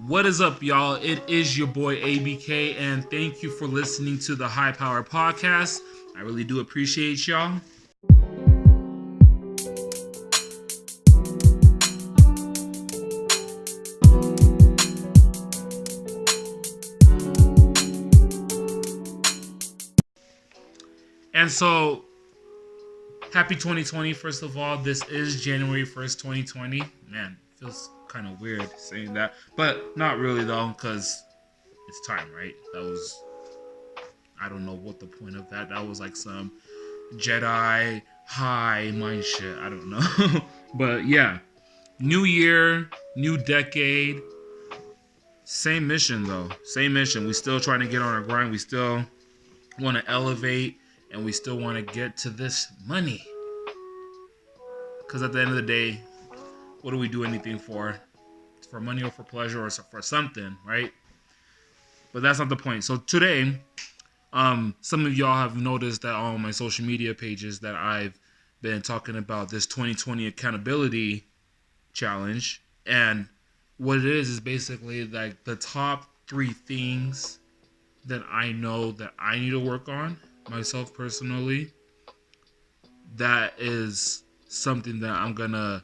What is up, y'all? It is your boy ABK, and thank you for listening to the High Power Podcast. I really do appreciate y'all. And so, happy 2020, first of all. This is January 1st, 2020. Man, feels kind of weird saying that, but not really though, because it's time, right? I don't know what the point of that. That was like some Jedi high mind shit. I don't know. But yeah, new year, new decade. Same mission though. Same mission. We still trying to get on our grind. We still want to elevate and we still want to get to this money. Because at the end of the day, what do we do anything for? It's for money or for pleasure or for something, right? But that's not the point. So today, some of y'all have noticed that on my social media pages that I've been talking about this 2020 accountability challenge. And what it is basically like the top 3 things that I know that I need to work on myself personally. That is something that I'm gonna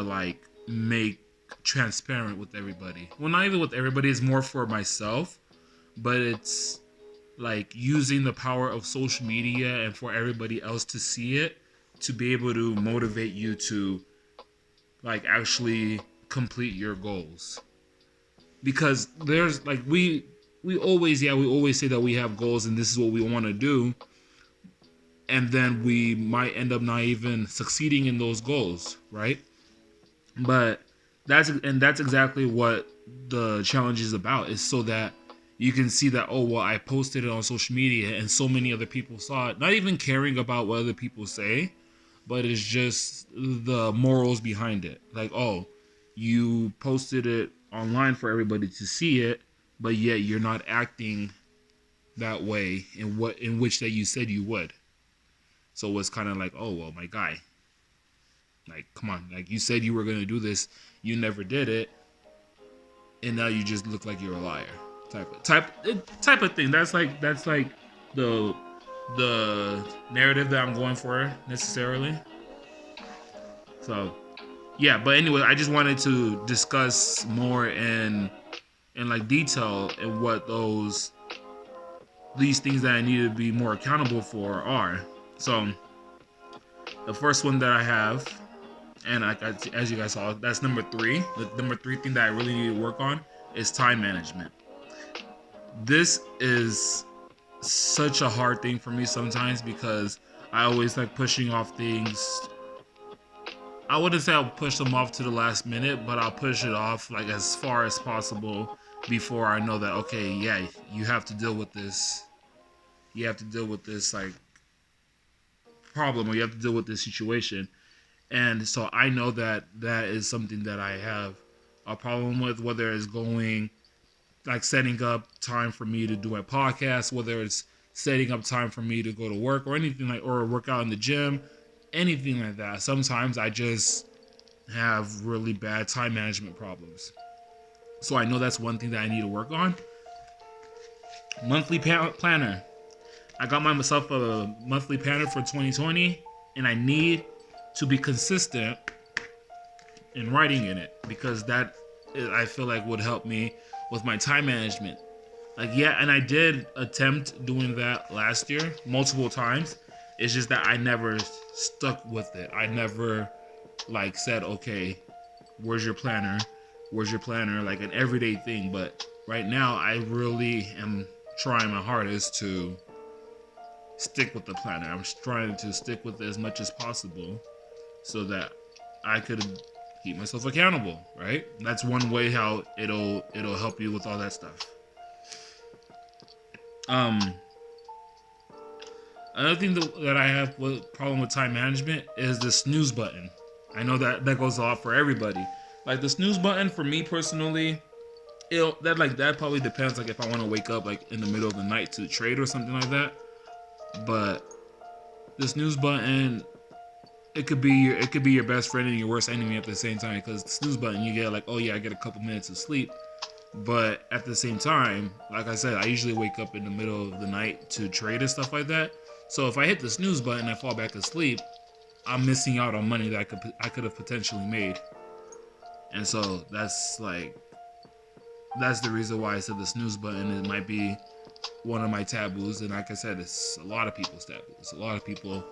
like make transparent with everybody. Well, not even with everybody, it's more for myself, but it's like using the power of social media and for everybody else to see it, to be able to motivate you to like actually complete your goals. Because there's like we always say that we have goals and this is what we want to do, and then we might end up not even succeeding in those goals, right? But that's exactly what the challenge is about, is so that you can see that, oh, well, I posted it on social media and so many other people saw it. Not even caring about what other people say, but it's just the morals behind it. Like, oh, you posted it online for everybody to see it, but yet you're not acting that way in which that you said you would. So it's kind of like, oh, well, my guy, like, come on, like you said you were going to do this, you never did it, and now you just look like you're a liar. Type of thing. That's like the narrative that I'm going for necessarily. So, yeah, but anyway, I just wanted to discuss more in like detail and what these things that I need to be more accountable for are. So, the first one that I have, and as you guys saw, that's number 3. The number 3 thing that I really need to work on is time management. This is such a hard thing for me sometimes because I always like pushing off things. I wouldn't say I'll push them off to the last minute, but I'll push it off like as far as possible before I know that, okay, yeah, you have to deal with this. You have to deal with this like problem, or you have to deal with this situation. And so I know that is something that I have a problem with, whether it's going like setting up time for me to do a podcast, whether it's setting up time for me to go to work or anything like, or work out in the gym, anything like that. Sometimes I just have really bad time management problems. So I know that's one thing that I need to work on. Monthly planner. I got myself a monthly planner for 2020, and I need to be consistent in writing in it, because that I feel like would help me with my time management. Like, yeah, and I did attempt doing that last year multiple times. It's just that I never stuck with it. I never like said, okay, where's your planner? Where's your planner? Like an everyday thing. But right now I really am trying my hardest to stick with the planner. I'm trying to stick with it as much as possible so that I could keep myself accountable, right? That's one way how it'll help you with all that stuff. Another thing that I have with problem with time management is the snooze button. I know that goes off for everybody. Like the snooze button for me personally, that probably depends. Like if I want to wake up like in the middle of the night to trade or something like that. But the snooze button, it could be your best friend and your worst enemy at the same time, because the snooze button, you get like, oh yeah, I get a couple minutes of sleep, but at the same time, like I said, I usually wake up in the middle of the night to trade and stuff like that. So if I hit the snooze button and I fall back asleep, I'm missing out on money that I could have potentially made. And so that's the reason why I said the snooze button. It might be one of my taboos, and like I said, it's a lot of people's taboos. A lot of people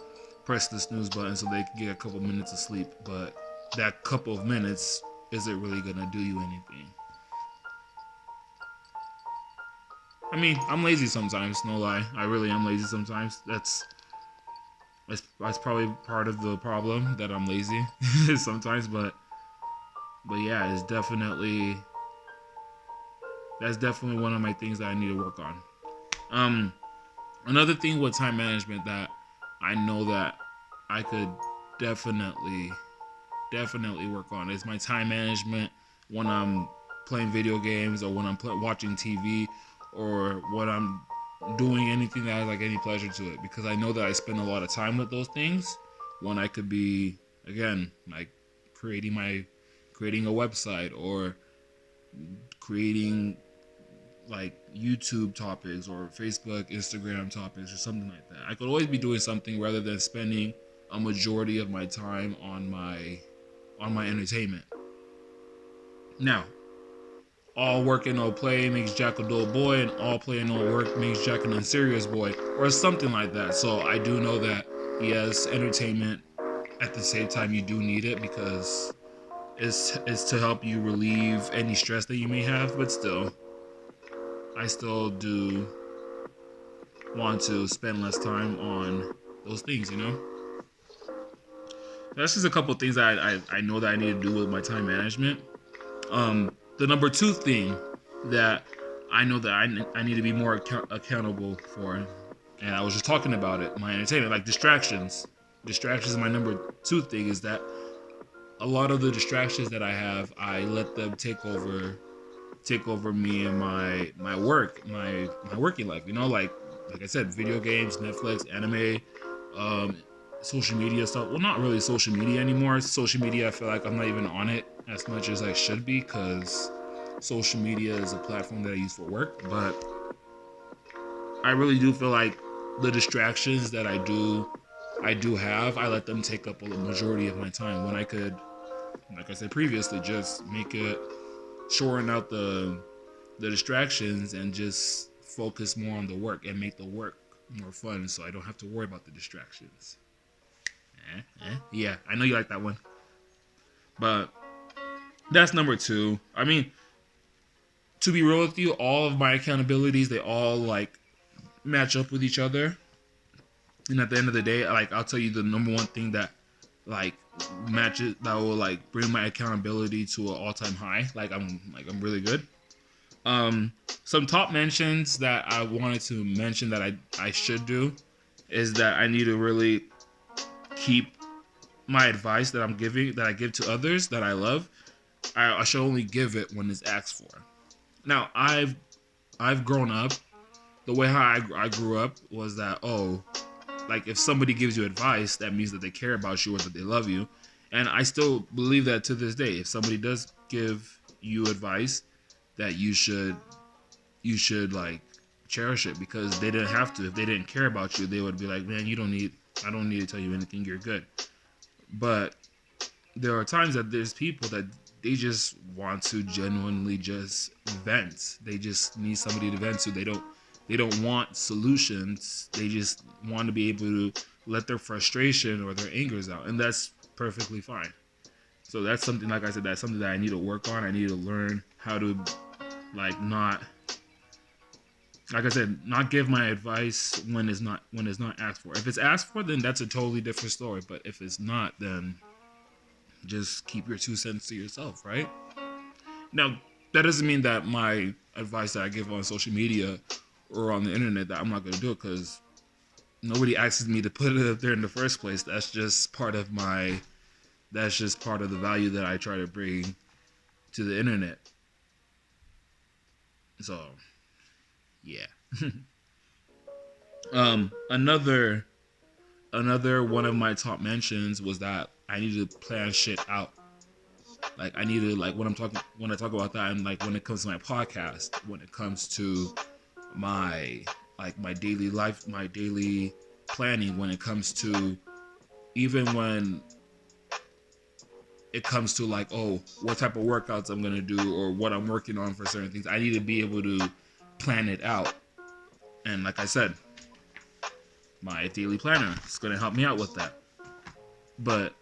press the snooze button so they can get a couple minutes of sleep, but that couple of minutes isn't really gonna do you anything. I mean, I'm lazy sometimes, no lie. I really am lazy sometimes. That's probably part of the problem, that I'm lazy sometimes, but yeah, that's definitely one of my things that I need to work on. Another thing with time management that I know that I could definitely work on is my time management when I'm playing video games, or when I'm watching TV, or when I'm doing anything that has like any pleasure to it, because I know that I spend a lot of time with those things when I could be, again, like creating a website, or creating like YouTube topics, or Facebook, Instagram topics, or something like that. I could always be doing something rather than spending a majority of my time on my entertainment. Now, all work and no play makes Jack a dull boy, and all play and no work makes Jack an unserious boy, or something like that. So I do know that, yes, entertainment, at the same time you do need it, because it's to help you relieve any stress that you may have, but still, I still do want to spend less time on those things, you know? That's just a couple of things that I know that I need to do with my time management. The number two thing that I know that I need to be more accountable for, and I was just talking about it, my entertainment, like distractions. Distractions is my number two thing, is that a lot of the distractions that I have, I let them take over me and my work, my working life. You know, like I said, video games, Netflix, anime, social media stuff. Well, not really social media anymore. Social media, I feel like I'm not even on it as much as I should be, because social media is a platform that I use for work. But I really do feel like the distractions that I do have, I let them take up a majority of my time, when I could, like I said previously, just make it, shorten out the distractions, and just focus more on the work, and make the work more fun, so I don't have to worry about the distractions. Yeah, I know you like that one. But that's number two. I mean, to be real with you, all of my accountabilities, they all like match up with each other. And at the end of the day, like, I'll tell you the number one thing that like matches, that will like bring my accountability to an all-time high. I'm really good. Some top mentions that I wanted to mention that I should do is that I need to really keep my advice that I give to others that I love. I should only give it when it's asked for. Now, I've grown up, the way how I grew up was that, oh, like, if somebody gives you advice, that means that they care about you or that they love you. And I still believe that to this day. If somebody does give you advice, that you should like cherish it, because they didn't have to. If they didn't care about you, they would be like, man, I don't need to tell you anything, you're good. But there are times that there's people that they just want to genuinely just vent. They just need somebody to vent to. They don't want solutions. They just want to be able to let their frustration or their angers out, and that's perfectly fine. So that's something, like I said, that's something that I need to work on. I need to learn how to, not, like I said, not give my advice when it's not asked for. If it's asked for, then that's a totally different story. But if it's not, then just keep your 2 cents to yourself, right? Now, that doesn't mean that my advice that I give on social media or on the internet, that I'm not going to do it, because nobody asks me to put it up there in the first place. That's just part of the value that I try to bring to the internet. So, yeah. Another another one of my top mentions was that I need to plan shit out. Like I need to like when I talk about that, and like when it comes to my podcast, when it comes to my my daily life, my daily planning, when it comes to even when it comes to like, oh, what type of workouts I'm gonna do or what I'm working on for certain things, I need to be able to plan it out. And like I said, my daily planner is gonna help me out with that. But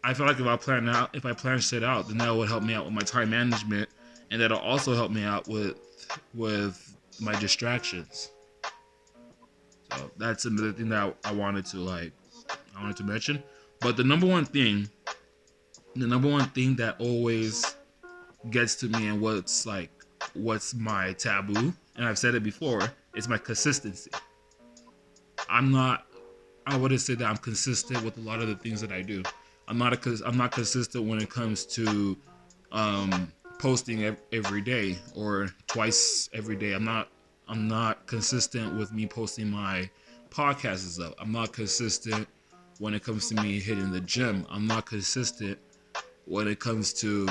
I feel like if I plan shit out, then that would help me out with my time management, and that'll also help me out with my distractions. So that's another thing that I wanted to mention. But the number one thing that always gets to me, and what's my taboo, and I've said it before, is my consistency. I wouldn't say that I'm consistent with a lot of the things that I do. I'm not consistent when it comes to posting every day or twice every day. I'm not consistent with me posting my podcasts up. I'm not consistent when it comes to me hitting the gym. I'm not consistent when it comes to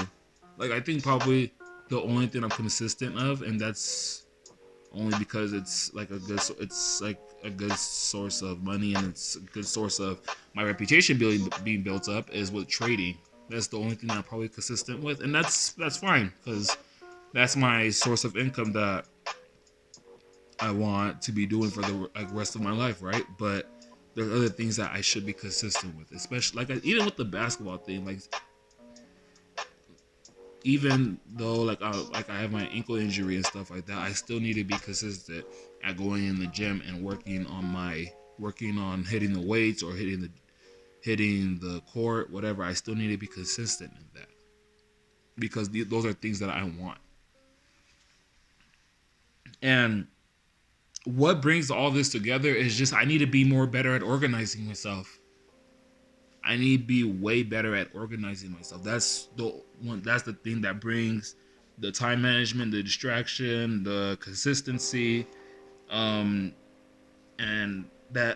I think probably the only thing I'm consistent of, and that's only because it's like a good source of money, and it's a good source of my reputation being built up, is with trading. That's the only thing that I'm probably consistent with, and that's fine, because that's my source of income that I want to be doing for the rest of my life, right? But there's other things that I should be consistent with, especially even with the basketball thing, even though I have my ankle injury and stuff like that, I still need to be consistent at going in the gym and working on hitting the weights or hitting the court, whatever. I still need to be consistent in that, because those are things that I want. And what brings all this together is just I need to be better at organizing myself. I need to be way better at organizing myself. That's the thing that brings the time management, the distraction, the consistency, and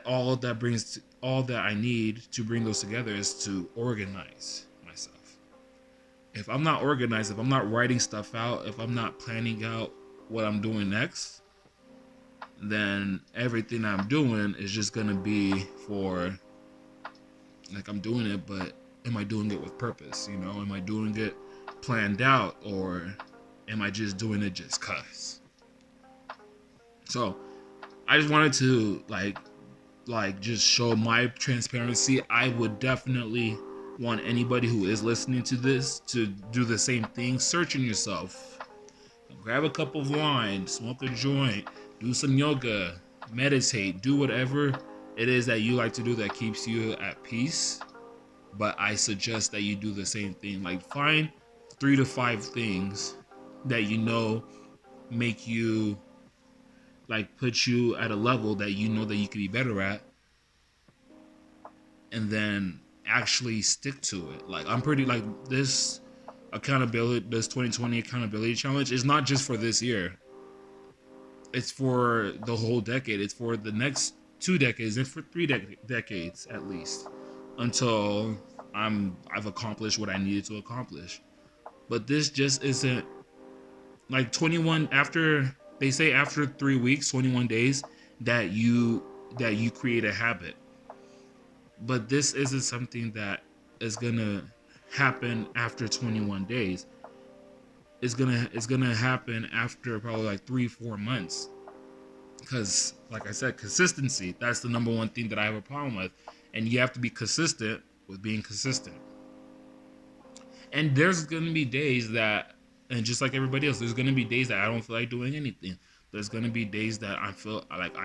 all that I need to bring those together is to organize myself. If I'm not organized, if I'm not writing stuff out, if I'm not planning out what I'm doing next, then everything I'm doing is just gonna be for I'm doing it, but am I doing it with purpose? Am I doing it planned out, or am I just doing it just cause? So I just wanted to just show my transparency. I would definitely want anybody who is listening to this to do the same thing. Searching yourself. Grab a cup of wine, smoke a joint, do some yoga, meditate, do whatever it is that you like to do that keeps you at peace. But I suggest that you do the same thing. Find 3 to 5 things that make you put you at a level that that you could be better at, and then actually stick to it. I'm pretty this 2020 accountability challenge is not just for this year. It's for the whole decade. It's for the next 2 decades and for 3 decades at least, until I've accomplished what I needed to accomplish. But this just isn't 21 after they say after 3 weeks, 21 days that you create a habit. But this isn't something that is gonna happen after 21 days. It's gonna happen after probably 3-4 months. Because, like I said, consistency, that's the number one thing that I have a problem with. And you have to be consistent with being consistent. And there's going to be days that, and just like everybody else, there's going to be days that I don't feel like doing anything. There's going to be days that I feel like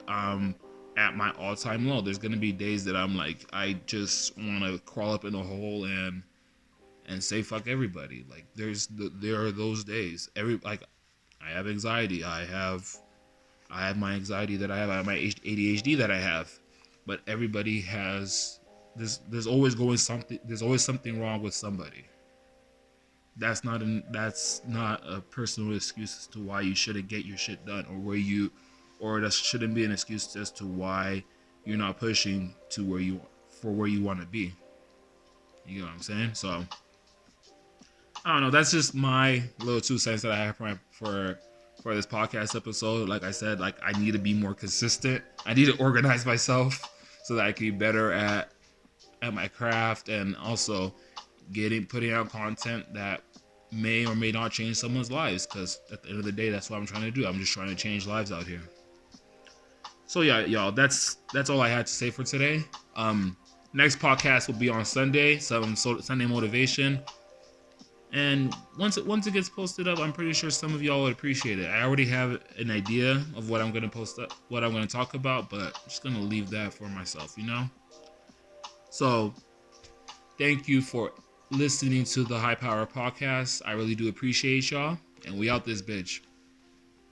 I'm at my all-time low. There's going to be days that I'm I just want to crawl up in a hole and say fuck everybody. There are those days. I have anxiety. I have my anxiety that I have my ADHD that I have, but everybody has this. There's always something wrong with somebody. That's not a personal excuse as to why you shouldn't get your shit done, or that shouldn't be an excuse as to why you're not pushing to where you want to be. You know what I'm saying? So I don't know. That's just my little 2 cents that I have for this podcast episode. Like I said, like I need to be more consistent. I need to organize myself so that I can be better at my craft, and also putting out content that may or may not change someone's lives. Because at the end of the day, that's what I'm trying to do. I'm just trying to change lives out here. So yeah, y'all, that's all I had to say for today. Next podcast will be on Sunday, Sunday motivation. And once it gets posted up, I'm pretty sure some of y'all would appreciate it. I already have an idea of what I'm gonna post up, what I'm gonna talk about, but I'm just gonna leave that for myself, you know. So, thank you for listening to the High Power Podcast. I really do appreciate y'all, and we out this bitch.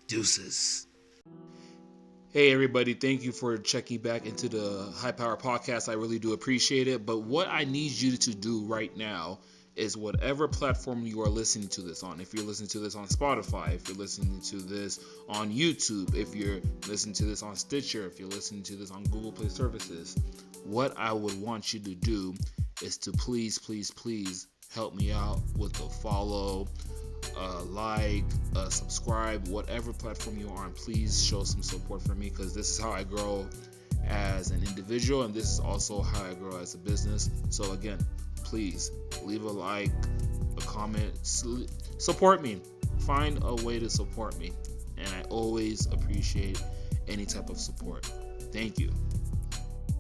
Deuces. Hey everybody, thank you for checking back into the High Power Podcast. I really do appreciate it. But what I need you to do right now is whatever platform you are listening to this on. If you're listening to this on Spotify, if you're listening to this on YouTube, if you're listening to this on Stitcher, if you're listening to this on Google Play Services, what I would want you to do is to please help me out with a follow, subscribe, whatever platform you are on. Please show some support for me, because this is how I grow as an individual, and this is also how I grow as a business. So again, please leave a like, a comment, support me. Find a way to support me, and I always appreciate any type of support. Thank you.